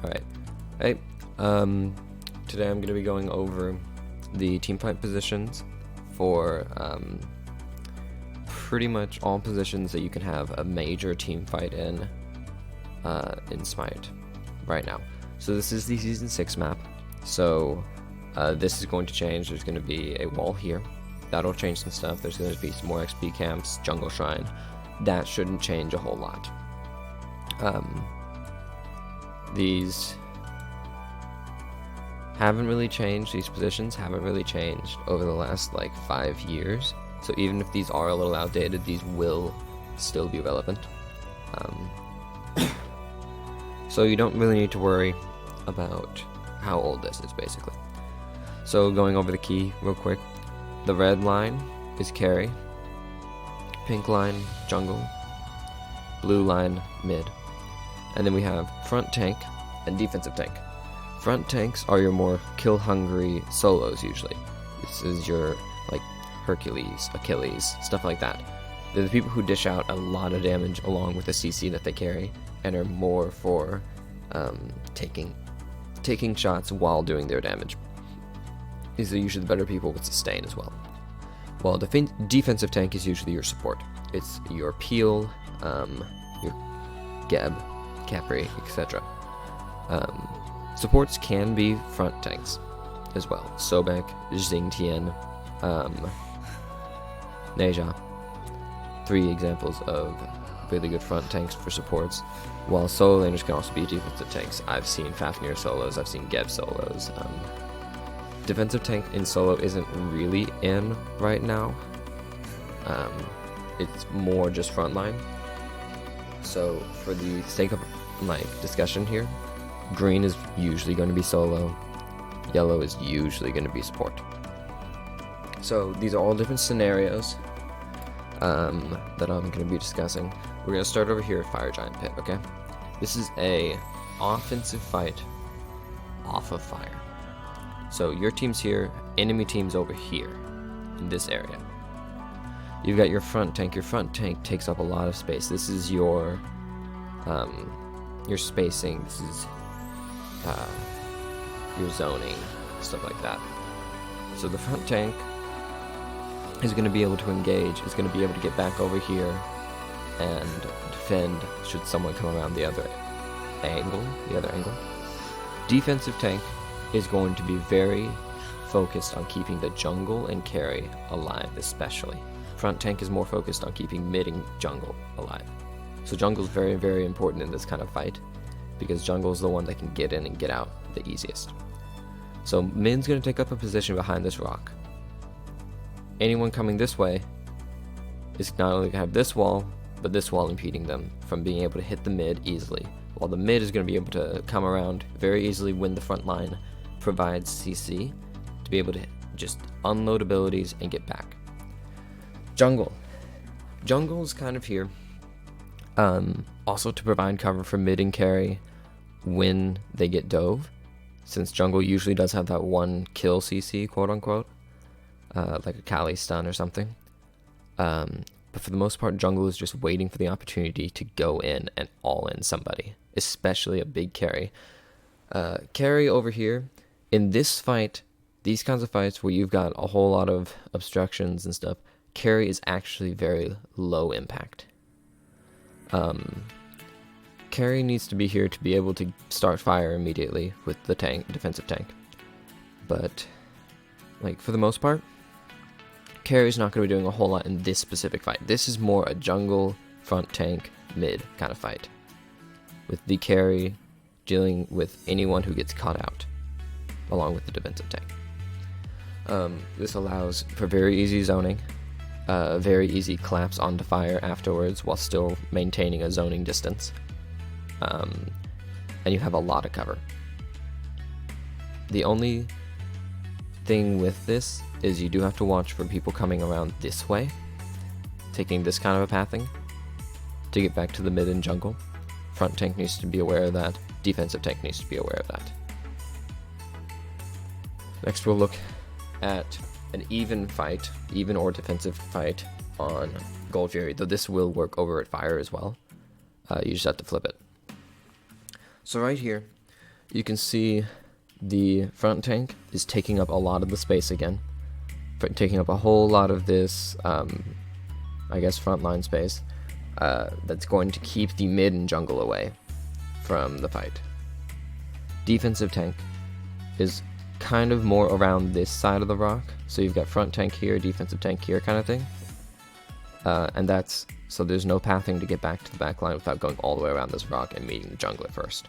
Alright. Hey, today I'm going to be going over the teamfight positions for pretty much all positions that you can have a major teamfight in SMITE right now. So this is the Season 6 map, so this is going to change. There's going to be a wall here. That'll change some stuff. There's going to be some more XP camps, jungle shrine. That shouldn't change a whole lot. These haven't really changed. These positions haven't really changed over the last like 5 years. So even if these are a little outdated, these will still be relevant. So you don't really need to worry about how old this is, basically. So going over the key real quick. The red line is carry. Pink line, jungle. Blue line, mid. And then we have front tank and defensive tank. Front tanks are your more kill-hungry solos, usually. This is your, like, Hercules, Achilles, stuff like that. They're the people who dish out a lot of damage along with the CC that they carry, and are more for taking shots while doing their damage. These are usually the better people with sustain as well. While defensive tank is usually your support. It's your peel, your Geb, Capri, etc. Supports can be front tanks as well. Sobek, Xingtian, Neja. 3 examples of really good front tanks for supports. While solo laners can also be defensive tanks. I've seen Fafnir solos, I've seen Geb solos. Defensive tank in solo isn't really in right now. It's more just frontline. So for the sake of my discussion here, green is usually going to be solo, yellow is usually going to be support. So these are all different scenarios that I'm going to be discussing. We're going to start over here at Fire Giant Pit, okay? This is a offensive fight off of fire. So your team's here, enemy team's over here, in this area. You've got your front tank. Your front tank takes up a lot of space. This is your spacing. This is your zoning, stuff like that. So the front tank is going to be able to engage, is going to be able to get back over here and defend should someone come around the other angle. Defensive tank is going to be very focused on keeping the jungle and carry alive, especially. Front tank is more focused on keeping mid and jungle alive. So jungle is very, very important in this kind of fight, because jungle is the one that can get in and get out the easiest. So mid's going to take up a position behind this rock. Anyone coming this way is not only going to have this wall, but this wall impeding them from being able to hit the mid easily, while the mid is going to be able to come around very easily when the front line provides CC to be able to just unload abilities and get back. Jungle is kind of here also to provide cover for mid and carry when they get dove, since jungle usually does have that one kill CC, quote unquote, like a Kali stun or something. But for the most part, jungle is just waiting for the opportunity to go in and all in somebody, especially a big carry. Carry over here in this fight, these kinds of fights where you've got a whole lot of obstructions and stuff, carry is actually very low impact. Carry needs to be here to be able to start fire immediately with the defensive tank. But, like, for the most part, carry's not going to be doing a whole lot in this specific fight. This is more a jungle, front tank, mid kind of fight, with the carry dealing with anyone who gets caught out, along with the defensive tank. This allows for very easy zoning, very easy collapse onto fire afterwards while still maintaining a zoning distance, and you have a lot of cover. The only thing with this is you do have to watch for people coming around this way, taking this kind of a pathing to get back to the mid and jungle. Front tank needs to be aware of that. Defensive tank needs to be aware of that. Next we'll look at an even fight, even or defensive fight on Gold Fury, though this will work over at Fire as well. You just have to flip it. So right here, You can see the front tank is taking up a lot of the space again, taking up a whole lot of this, I guess, frontline space. That's going to keep the mid and jungle away from the fight. Defensive tank is kind of more around this side of the rock, so you've got front tank here, defensive tank here kind of thing. And that's, so there's no pathing to get back to the back line without going all the way around this rock and meeting the jungler first.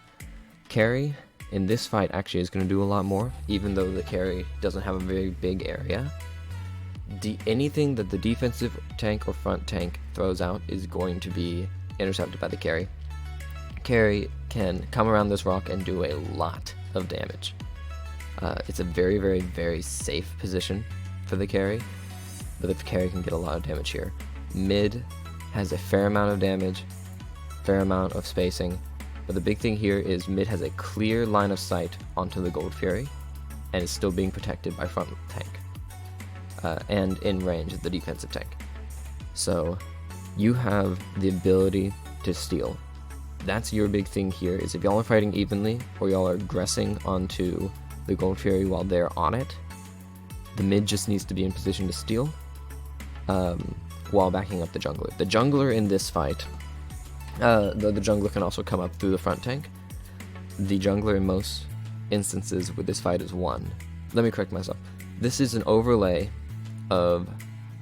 Carry in this fight actually is going to do a lot more, even though the carry doesn't have a very big area. Anything that the defensive tank or front tank throws out is going to be intercepted by the carry. Carry can come around this rock and do a lot of damage. It's a very, very, very safe position for the carry, but the carry can get a lot of damage here. Mid has a fair amount of damage, fair amount of spacing, but the big thing here is mid has a clear line of sight onto the Gold Fury, and is still being protected by front tank. And in range of the defensive tank. So you have the ability to steal. That's your big thing here, is if y'all are fighting evenly, or y'all are aggressing onto the Gold Fury while they're on it, the mid just needs to be in position to steal, while backing up the jungler. The jungler in this fight, the jungler can also come up through the front tank. The jungler in most instances with this fight is 1. Let me correct myself. This is an overlay of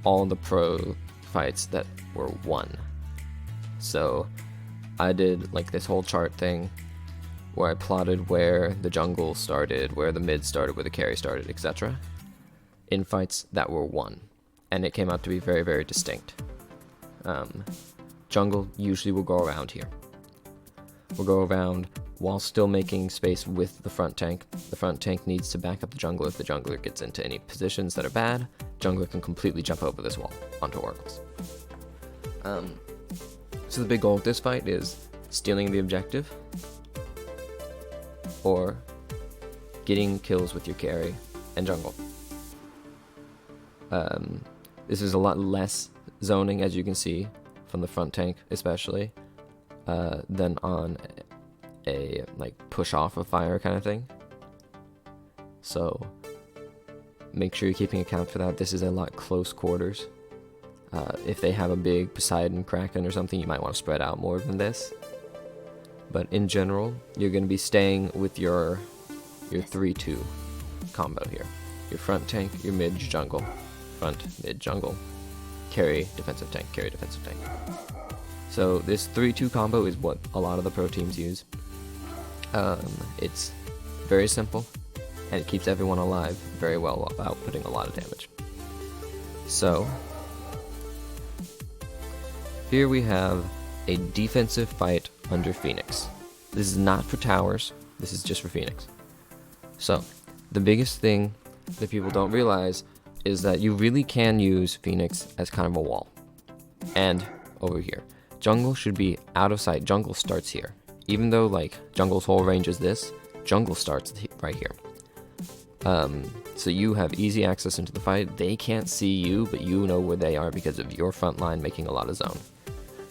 all the pro fights that were 1. So I did like this whole chart thing where I plotted where the jungle started, where the mid started, where the carry started, etc. in fights that were 1. And it came out to be very, very distinct. Jungle usually will go around here. We'll go around while still making space with the front tank. The front tank needs to back up the jungler. If the jungler gets into any positions that are bad, jungler can completely jump over this wall onto oracles. So the big goal of this fight is stealing the objective, or getting kills with your carry and jungle. This is a lot less zoning, as you can see, from the front tank especially, than on a like push off of fire kind of thing. So make sure you're keeping account for that. This is a lot close quarters. If they have a big Poseidon Kraken or something, you might want to spread out more than this. But in general, you're going to be staying with your 3-2 combo here. Your front tank, your mid jungle, front mid jungle, carry defensive tank, carry defensive tank. So this 3-2 combo is what a lot of the pro teams use. It's very simple, and it keeps everyone alive very well without putting a lot of damage. So here we have a defensive fight under Phoenix. This is not for towers, this is just for Phoenix. So the biggest thing that people don't realize is that you really can use Phoenix as kind of a wall. And over here, jungle should be out of sight. Jungle starts here. Even though like jungle's whole range is this, jungle starts right here. So you have easy access into the fight. They can't see you, but you know where they are because of your front line making a lot of zone.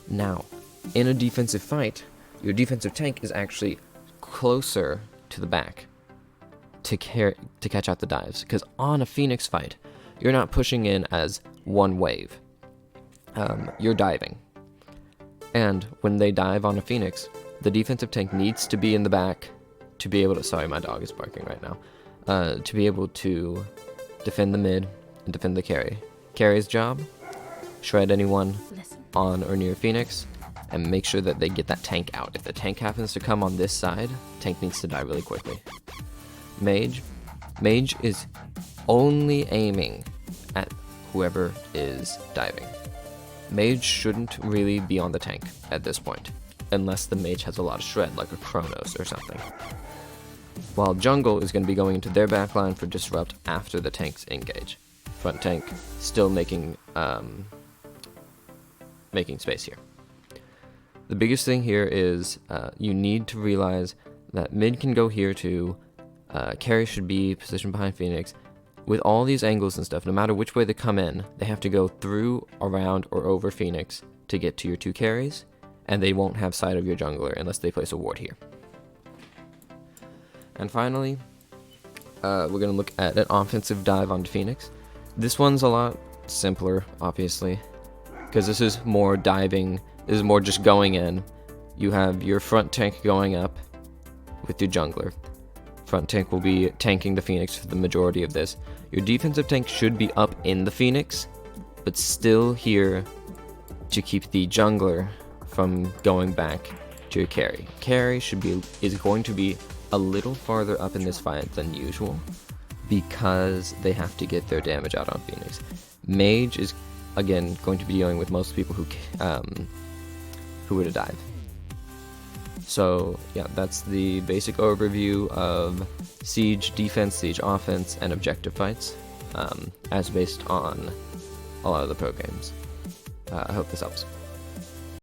Now, in a defensive fight, your defensive tank is actually closer to the back to catch out the dives. Because on a Phoenix fight, you're not pushing in as one wave. You're diving. And when they dive on a Phoenix, the defensive tank needs to be in the back to be able to... Sorry, my dog is barking right now. To be able to defend the mid and defend the carry. Carry's job, shred anyone on or near Phoenix, and make sure that they get that tank out. If the tank happens to come on this side, tank needs to die really quickly. Mage is only aiming at whoever is diving. Mage shouldn't really be on the tank at this point, unless the mage has a lot of shred, like a Chronos or something. While jungle is going to be going into their backline for disrupt after the tanks engage. Front tank still making space here. The biggest thing here is you need to realize that mid can go here too. Carry should be positioned behind Phoenix. With all these angles and stuff, no matter which way they come in, they have to go through, around, or over Phoenix to get to your 2 carries, and they won't have sight of your jungler unless they place a ward here. And finally, we're going to look at an offensive dive onto Phoenix. This one's a lot simpler, obviously, because this is more diving. This is more just going in. You have your front tank going up with your jungler. Front tank will be tanking the Phoenix for the majority of this. Your defensive tank should be up in the Phoenix, but still here to keep the jungler from going back to your carry. Carry is going to be a little farther up in this fight than usual because they have to get their damage out on Phoenix. Mage is again going to be dealing with most people who would dive. So yeah, that's the basic overview of Siege defense, Siege offense, and objective fights, as based on a lot of the pro games. I hope this helps.